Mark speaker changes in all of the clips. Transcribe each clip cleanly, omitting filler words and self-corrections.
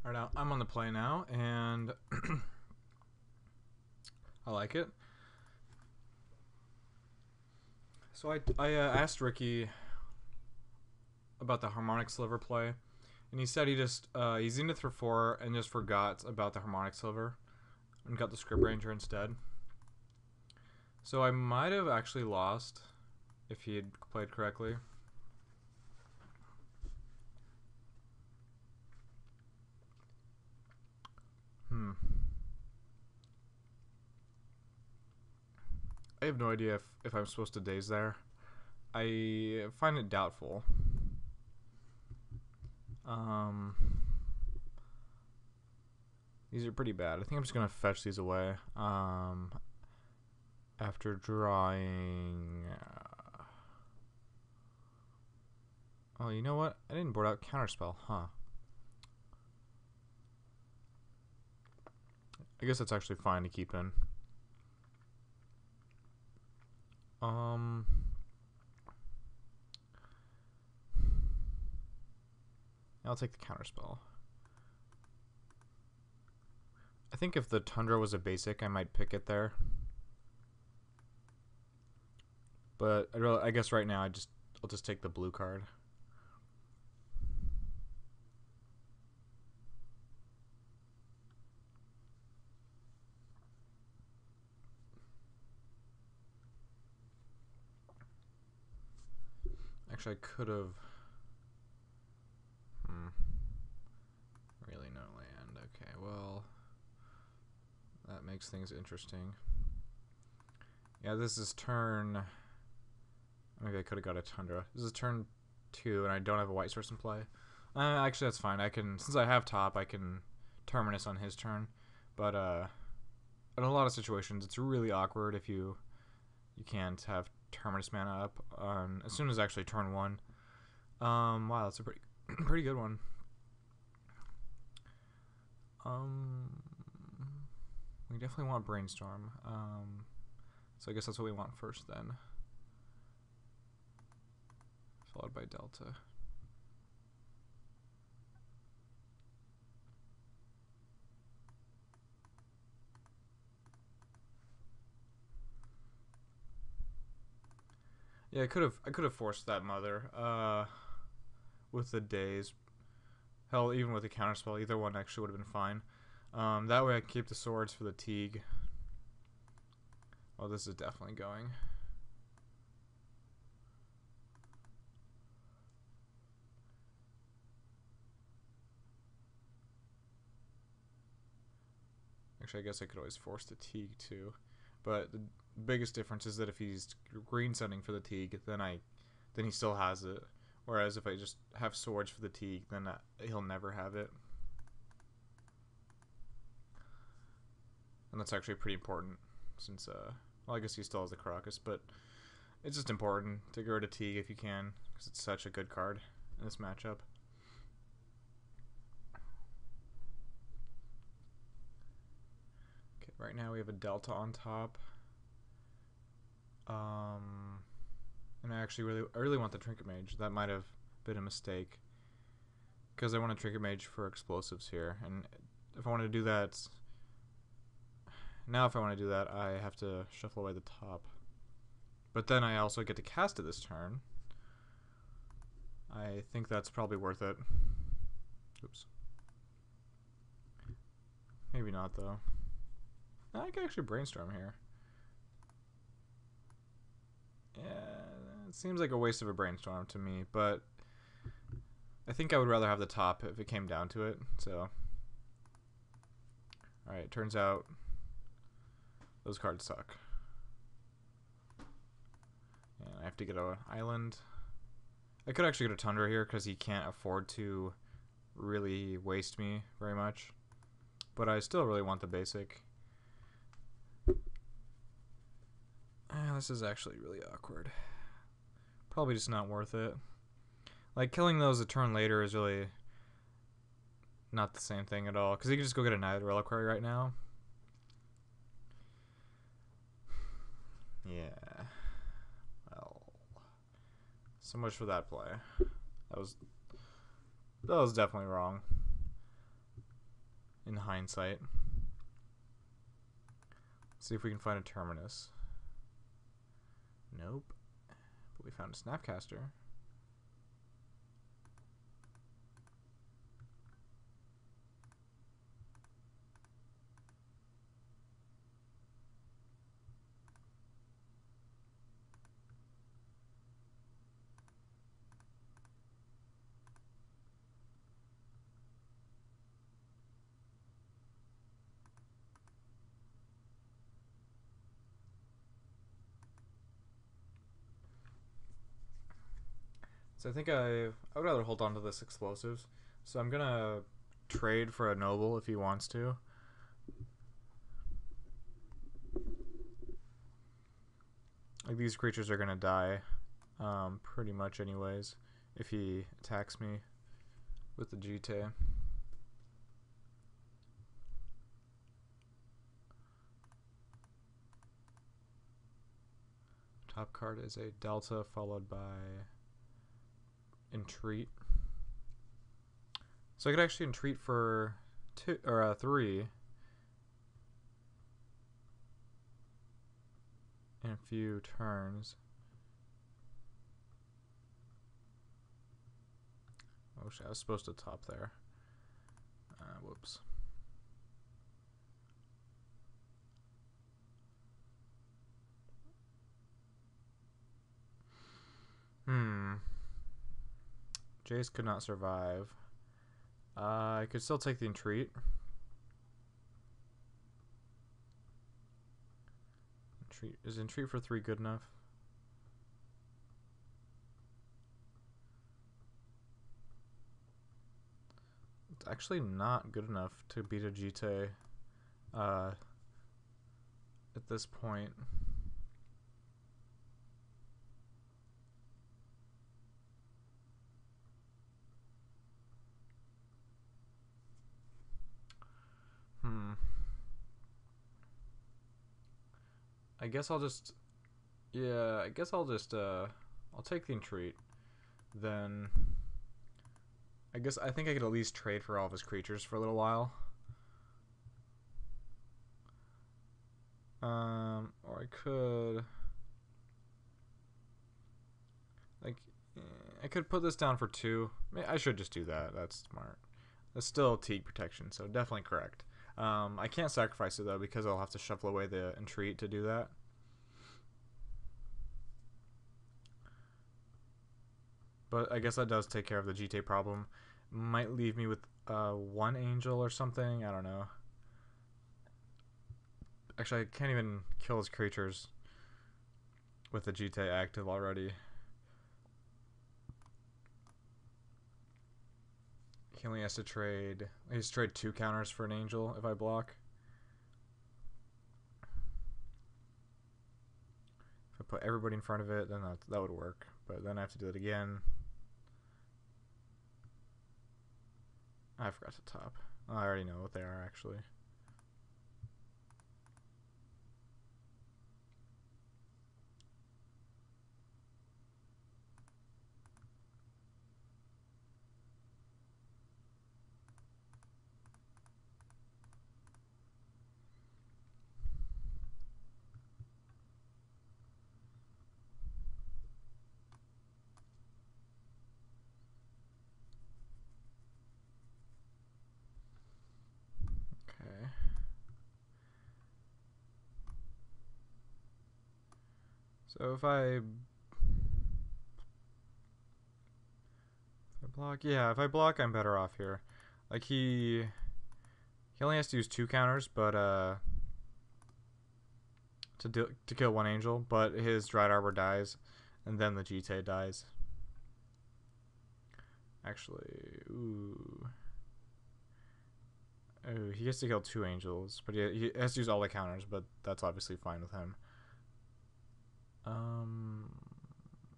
Speaker 1: Alright, now I'm on the play now, and I like it. So I asked Ricky about the harmonic sliver play, and he said he zenith for 4 and just forgot about the harmonic sliver and got the script ranger instead. So I might have actually lost if he had played correctly. I have no idea if I'm supposed to daze there. I find it doubtful. These are pretty bad. I think I'm just gonna fetch these away. After drawing. Oh, you know what? I didn't board out counterspell, huh? I guess that's actually fine to keep in. I'll take the counterspell. I think if the Tundra was a basic, I might pick it there. But I guess right now I'll just take the blue card. Actually, I could have. Really no land. Okay, well, that makes things interesting. Yeah, this is turn. Maybe I could have got a Tundra. This is turn 2, and I don't have a white source in play. Actually, that's fine. Since I have top, I can Terminus on his turn. But in a lot of situations, it's really awkward if you can't have Terminus mana up as soon as actually turn 1. Wow, that's a pretty good one. We definitely want Brainstorm. So I guess that's what we want first then. Followed by Delta. Yeah, I could have forced that mother with the days. Hell, even with the counterspell, either one actually would have been fine. That way I can keep the swords for the Teague. Well, this is definitely going. Actually, I guess I could always force the Teague too. But the biggest difference is that if he's green sending for the Teague, then he still has it. Whereas if I just have swords for the Teague, then he'll never have it. And that's actually pretty important since, well, I guess he still has the Caracas, but it's just important to get rid of Teague if you can, because it's such a good card in this matchup. Okay, right now we have a Delta on top. And I really want the Trinket Mage. That might have been a mistake, because I want a Trinket Mage for explosives here, and if I want to do that, I have to shuffle away the top. But then I also get to cast it this turn. I think that's probably worth it. Oops. Maybe not, though. I can actually Brainstorm here. Yeah, it seems like a waste of a Brainstorm to me, but I think I would rather have the top if it came down to it, so. Alright, turns out those cards suck. And I have to get an island. I could actually get a Tundra here because he can't afford to really waste me very much. But I still really want the basic. This is actually really awkward. Probably just not worth it. Like, killing those a turn later is really not the same thing at all. Because he can just go get a Night Reliquary right now. Yeah. Well, so much for that play. That was definitely wrong. in hindsight. See if we can find a terminus. Nope. But we found a Snapcaster. So I think I would rather hold on to this explosives. So I'm gonna trade for a noble if he wants to. Like these creatures are gonna die, pretty much anyways, if he attacks me with the GT. Top card is a Delta followed by Entreat. So I could actually Entreat for 2 or 3 in a few turns. Oh shit, I was supposed to top there. Whoops. Jace could not survive. I could still take the Entreat. Is Entreat for 3 good enough? It's actually not good enough to beat a GT at this point. I guess I'll just, yeah, I guess I'll just, I'll take the Entreat. Then, I think I could at least trade for all of his creatures for a little while. Or I could, like, I could put this down for 2. I should just do that. That's smart. That's still Teague protection, so definitely correct. I can't sacrifice it though because I'll have to shuffle away the Entreat to do that. But I guess that does take care of the GT problem. Might leave me with 1 angel or something. I don't know. Actually, I can't even kill his creatures with the GT active already. He only has to trade. He has to trade 2 counters for an angel if I block. If I put everybody in front of it, then that would work. But then I have to do it again. I forgot to top. I already know what they are actually. So if I block, yeah, if I block, I'm better off here. Like he only has to use 2 counters, but to kill 1 angel, but his Dried Arbor dies, and then the GT dies. Actually, ooh. Oh, he gets to kill 2 angels, but he has to use all the counters, but that's obviously fine with him.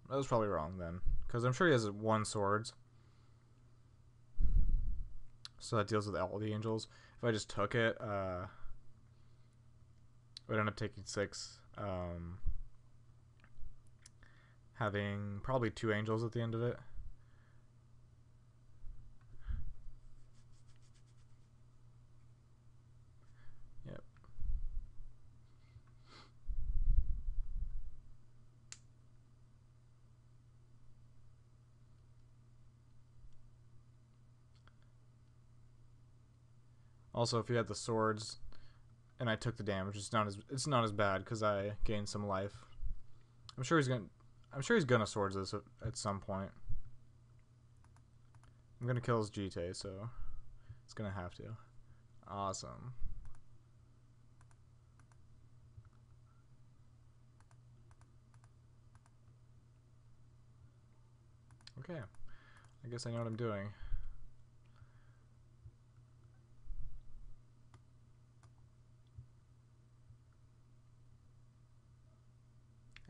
Speaker 1: That was probably wrong then, because I'm sure he has 1 swords. So that deals with all the angels. If I just took it, I would end up taking 6. Having probably 2 angels at the end of it. Also, if he had the swords and I took the damage, it's not as bad because I gained some life. I'm sure he's gonna swords this at some point. I'm gonna kill his GT, so it's gonna have to. Awesome. Okay, I guess I know what I'm doing.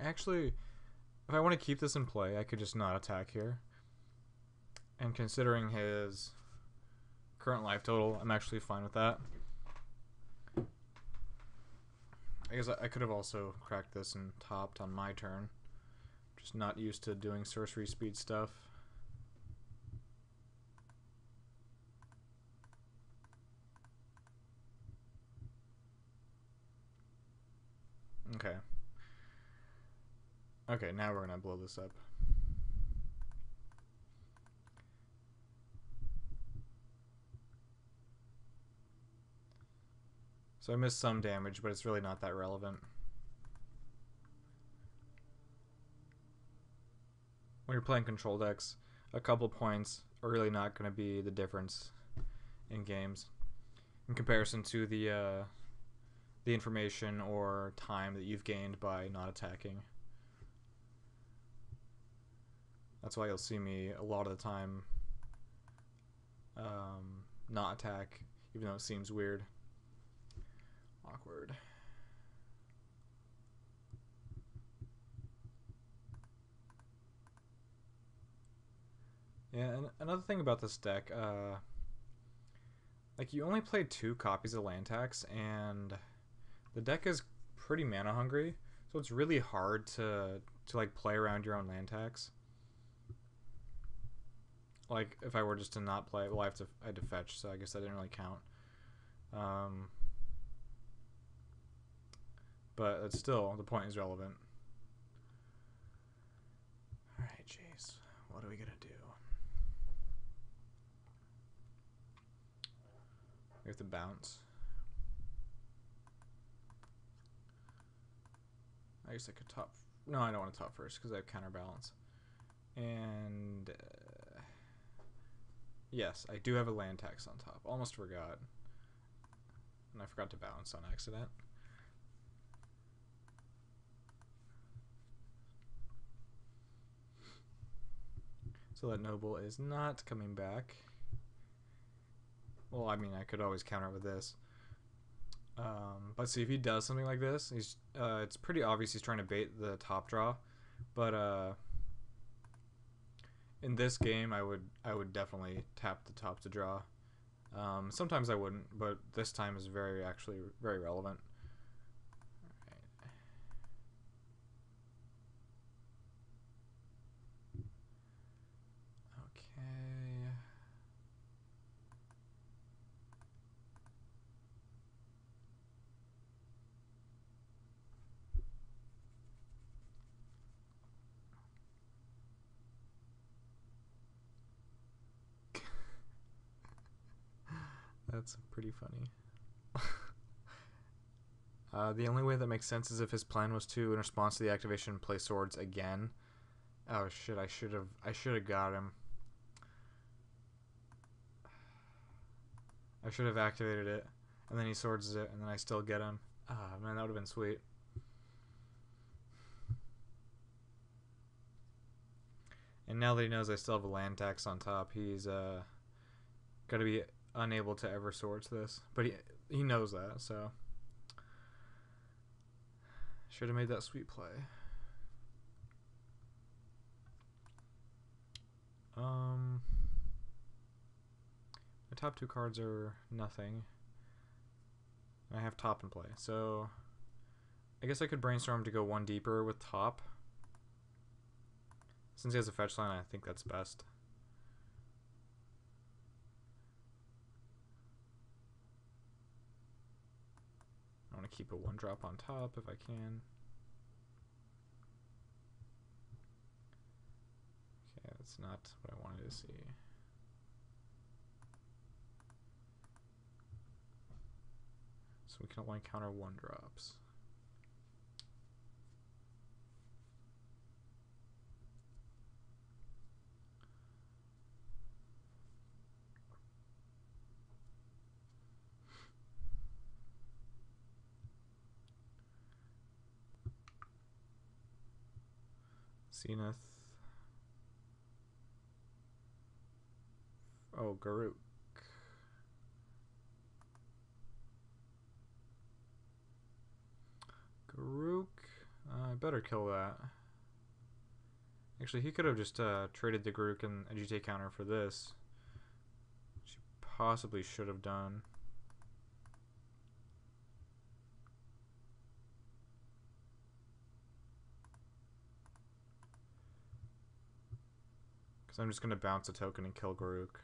Speaker 1: Actually, if I want to keep this in play, I could just not attack here. And considering his current life total, I'm actually fine with that. I guess I could have also cracked this and topped on my turn. Just not used to doing sorcery speed stuff. Okay. Okay, now we're gonna blow this up. So I missed some damage, but it's really not that relevant. When you're playing control decks, a couple points are really not going to be the difference in games in comparison to the information or time that you've gained by not attacking. That's why you'll see me a lot of the time not attack, even though it seems weird. Awkward. Yeah, and another thing about this deck, like you only play 2 copies of land tax, and the deck is pretty mana hungry, so it's really hard to like play around your own land tax. Like if I were just to not play, well, I had to fetch, so I guess that didn't really count. But it's still, the point is relevant. Alright, jeez. What are we gonna do? We have to bounce. I guess I could top. No, I don't want to top first because I have counterbalance. And yes, I do have a land tax on top. Almost forgot. And I forgot to bounce on accident. So that noble is not coming back. Well, I mean, I could always counter it with this. But see, if he does something like this, it's pretty obvious he's trying to bait the top draw. But in this game, I would definitely tap the top to draw. Sometimes I wouldn't, but this time is actually very relevant. That's pretty funny. The only way that makes sense is if his plan was to, in response to the activation, play swords again. Oh shit! I should have got him. I should have activated it, and then he swords it, and then I still get him. Ah, man, that would have been sweet. And now that he knows I still have a land tax on top, he's gonna be unable to ever swords this. But he knows that, so should have made that sweet play. My top 2 cards are nothing. I have top in play, so I guess I could brainstorm to go 1 deeper with top. Since he has a fetch line, I think that's best. I want to keep a 1-drop on top if I can. Okay, that's not what I wanted to see. So we can only counter 1-drops. Zenith. Oh, Garuk. Garuk. I better kill that. Actually, he could have just traded the Garuk and a GT counter for this. Which he possibly should have done. Because I'm just going to bounce a token and kill Garuk.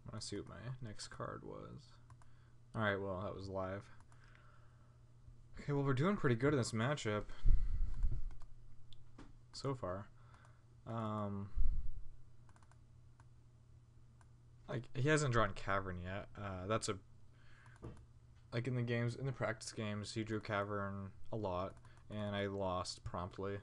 Speaker 1: I want to see what my next card was. Alright, well, that was live. Okay, well, we're doing pretty good in this matchup so far. Like, he hasn't drawn Cavern yet. That's a... Like, in the practice games, he drew Cavern a lot, and I lost promptly.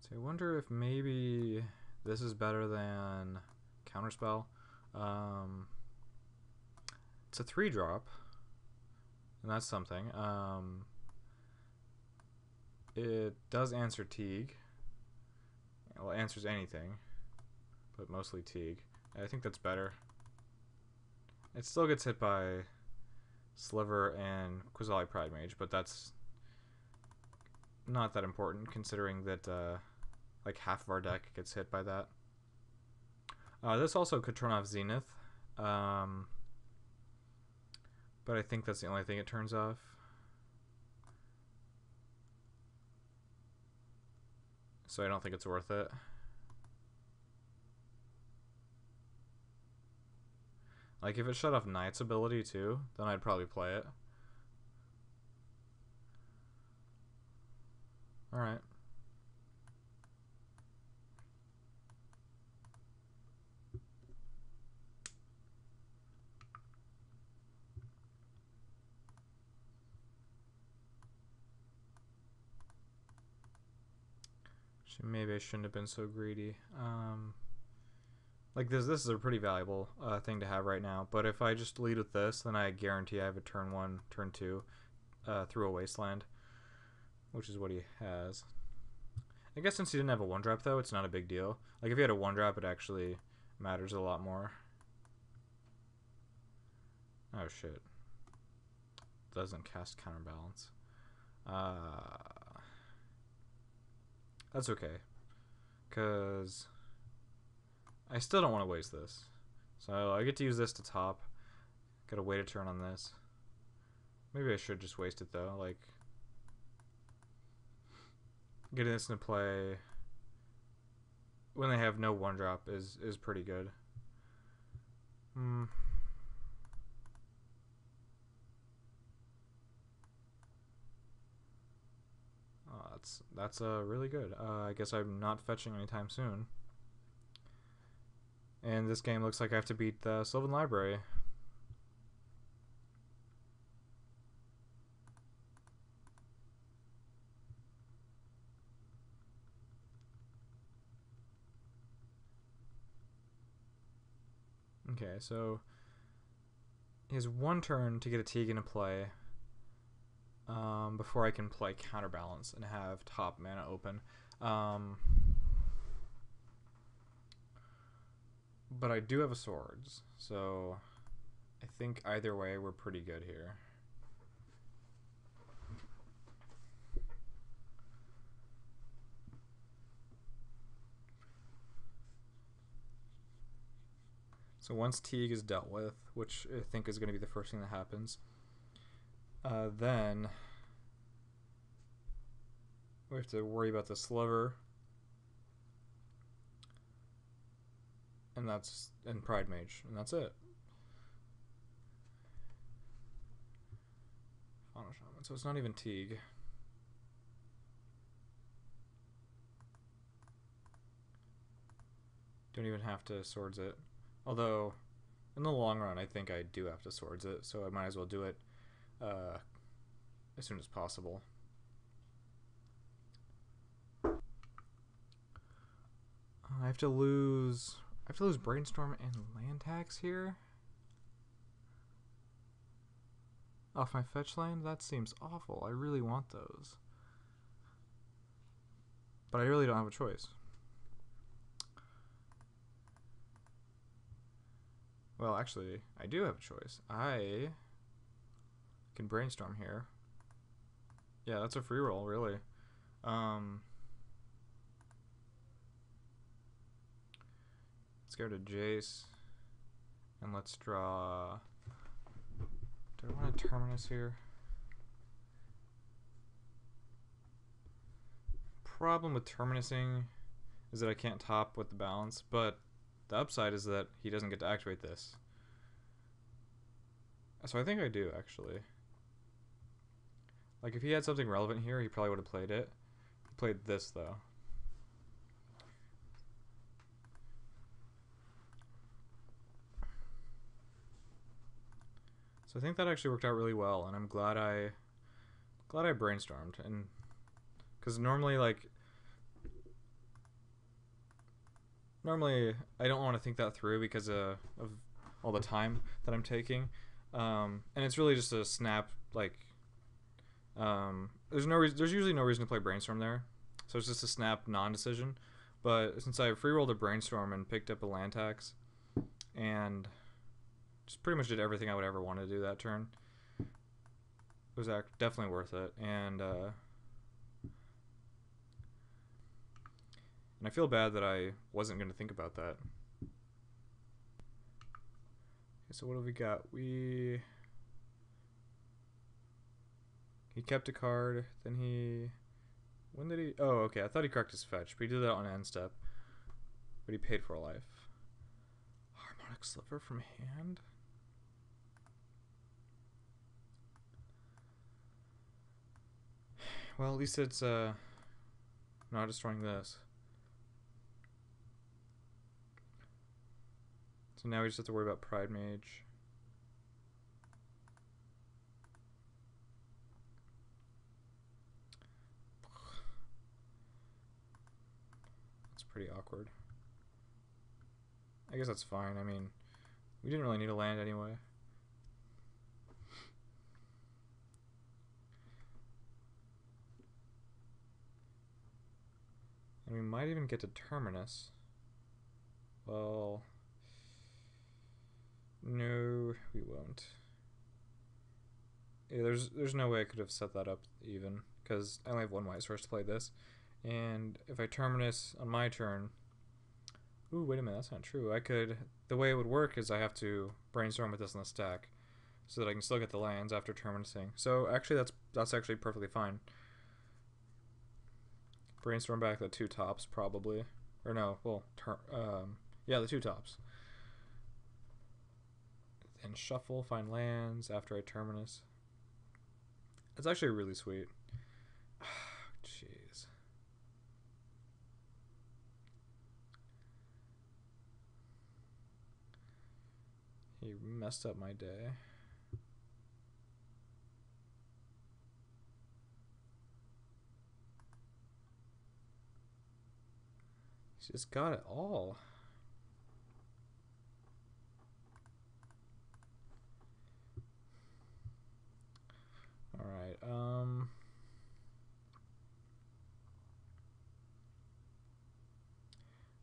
Speaker 1: So I wonder if maybe this is better than Counterspell. It's a 3-drop, and that's something. It does answer Teague. Well, it answers anything, but mostly Teague. I think that's better. It still gets hit by Sliver and Quasali Pride Mage, but that's not that important considering that like half of our deck gets hit by that. This also could turn off Zenith, but I think that's the only thing it turns off. So I don't think it's worth it. Like, if it shut off Knight's ability too, then I'd probably play it. Alright. Maybe I shouldn't have been so greedy. Like this is a pretty valuable thing to have right now. But if I just lead with this, then I guarantee I have a turn 1, turn 2 through a Wasteland, which is what he has. I guess since he didn't have a 1-drop though, it's not a big deal. Like if he had a 1-drop, it actually matters a lot more. Oh shit. Doesn't cast Counterbalance. That's okay, because I still don't want to waste this. So I get to use this to top. Gotta wait a turn on this. Maybe I should just waste it though. Like, getting this into play when they have no 1-drop is pretty good. That's really good. I guess I'm not fetching anytime soon. And this game looks like I have to beat the Sylvan Library. Okay, so he has 1 turn to get a Teague into play before I can play Counterbalance and have top mana open. But I do have a Swords, so I think either way we're pretty good here. So once Teague is dealt with, which I think is going to be the first thing that happens, then we have to worry about the Sliver. And Pride Mage, and that's it. Final Shaman, so it's not even Teague. Don't even have to Swords it. Although, in the long run, I think I do have to Swords it, so I might as well do it as soon as possible. I have to lose Brainstorm and land tax here off my fetch land. That seems awful. I really want those, but I really don't have a choice. Well, actually, I do have a choice. I can Brainstorm here. Yeah, that's a free roll, really. Let's go to Jace, and let's draw. Do I want a Terminus here? Problem with Terminusing is that I can't top with the balance, but the upside is that he doesn't get to activate this. So I think I do, actually. Like, if he had something relevant here, he probably would have played it. He played this, though. So I think that actually worked out really well, and I'm glad I brainstormed, and because normally I don't want to think that through because of all the time that I'm taking, and it's really just a snap. There's usually no reason to play Brainstorm there, so it's just a snap non-decision. But since I free rolled a Brainstorm and picked up a land tax, and just pretty much did everything I would ever want to do that turn, it was definitely worth it. And I feel bad that I wasn't going to think about that. Okay, so what have we got? He kept a card, then when did he? Oh, okay, I thought he cracked his fetch, but he did that on end step. But he paid for a life. Harmonic Sliver from hand? Well, at least it's not destroying this. So now we just have to worry about Pride Mage. That's pretty awkward. I guess that's fine. I mean, we didn't really need a land anyway. And we might even get to Terminus. Well, no, we won't. Yeah, there's no way I could have set that up even, because I only have one white source to play this. And if I Terminus on my turn... Ooh, wait a minute, that's not true. The way it would work is I have to Brainstorm with this on the stack, so that I can still get the lands after Terminusing. So actually that's actually perfectly fine. Brainstorm back the two tops, probably. Or no, well, yeah, the two tops. Then shuffle, find lands after I Terminus. It's actually really sweet. Jeez. He messed up my day. He's just got it all. Alright,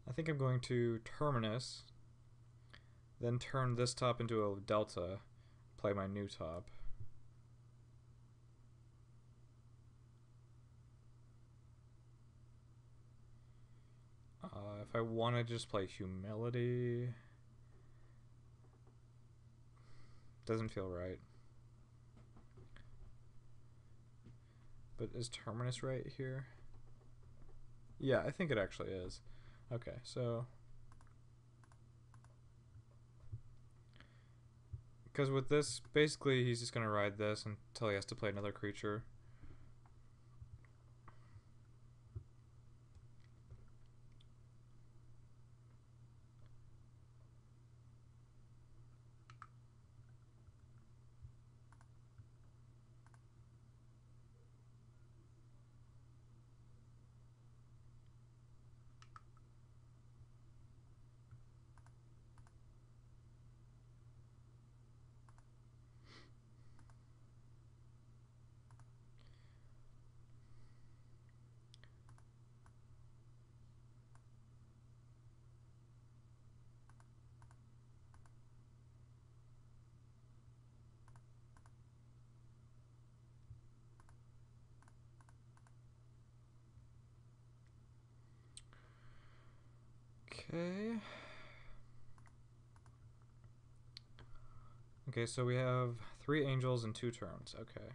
Speaker 1: I think I'm going to Terminus, then turn this top into a delta, play my new top. If I want to just play Humility, Doesn't feel right. But is Terminus right here? Yeah, I think it actually is. Okay, so... Because with this, basically he's just going to ride this until he has to play another creature. Okay. Okay, so we have 3 angels and 2 turns. Okay.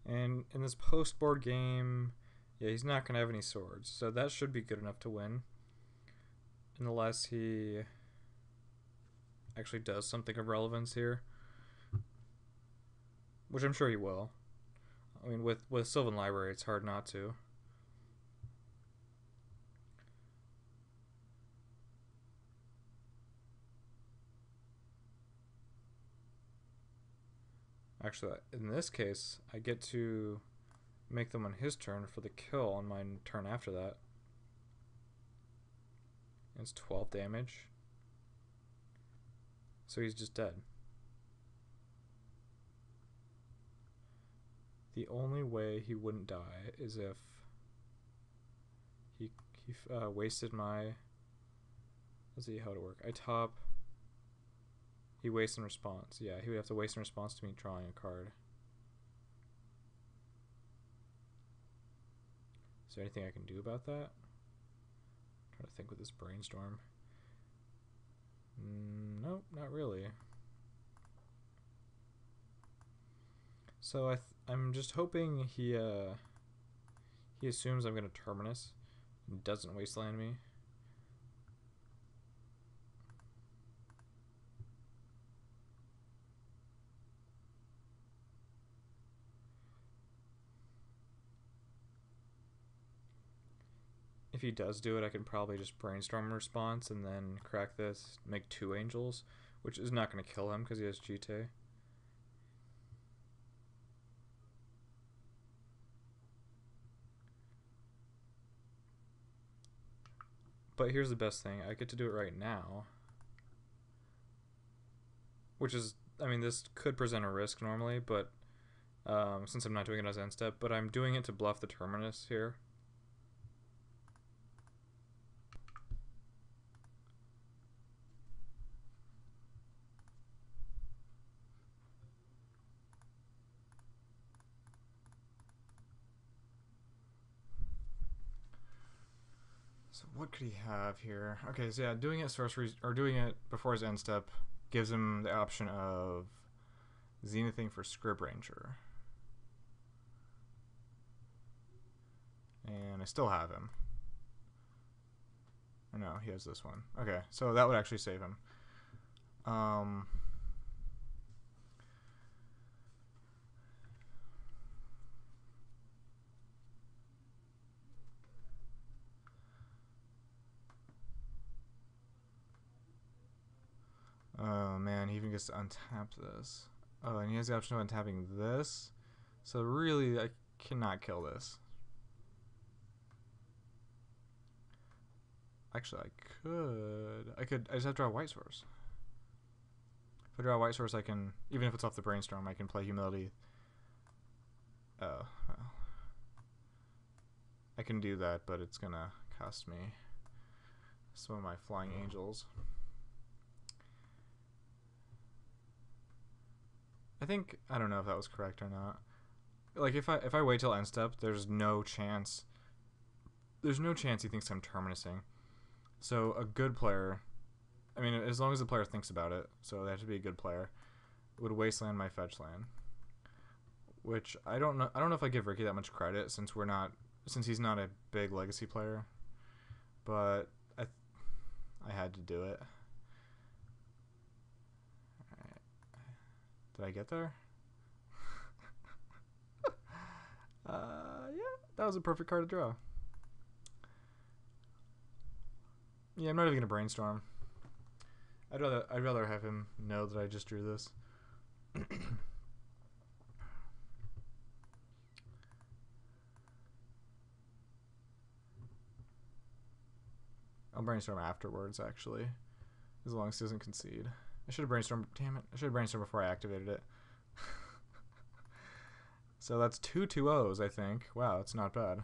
Speaker 1: And in this post-board game, yeah, he's not going to have any swords. So that should be good enough to win. Unless he actually does something of relevance here. Which I'm sure he will. I mean, with Sylvan Library, it's hard not to. Actually, in this case, I get to make them on his turn for the kill on my turn after that. It's 12 damage. So he's just dead. The only way he wouldn't die is if he wasted my... Let's see how it work. I top... He wastes in response. Yeah, he would have to waste in response to me drawing a card. Is there anything I can do about that? I'm trying to think with this brainstorm. Nope, not really. So I'm just hoping he assumes I'm going to Terminus and doesn't wasteland me. If he does do it, I can probably just brainstorm a response and then crack this, make 2 angels, which is not going to kill him because he has GT. But here's the best thing. I get to do it right now. Which is, I mean, this could present a risk normally, but since I'm not doing it as end step, but I'm doing it to bluff the Terminus here. So what could he have here? Okay, so yeah, doing it sorcery or doing it before his end step gives him the option of zenithing for Scrib Ranger. And I still have him. Oh, no, he has this one. Okay, so that would actually save him. Oh man, he even gets to untap this. Oh, and he has the option of untapping this. So really, I cannot kill this. Actually, I just have to draw a white source. If I draw a white source, I can, even if it's off the brainstorm, I can play Humility. Oh, well. I can do that, but it's gonna cost me some of my flying angels. I don't know if that was correct or not. Like if I wait till end step, there's no chance he thinks I'm terminusing. So a good player I mean, as long as the player thinks about it, so they have to be a good player. Would wasteland my fetch land, which I don't know. I don't know if I give Ricky that much credit since he's not a big legacy player, but I had to do it. All right. Did I get there? Yeah, that was a perfect card to draw. Yeah, I'm not even gonna brainstorm. I'd rather have him know that I just drew this. I'll brainstorm afterwards, actually, as long as he doesn't concede. I should have brainstormed. Damn it! I should have brainstormed before I activated it. So that's 2 2-0s, I think. Wow, that's not bad.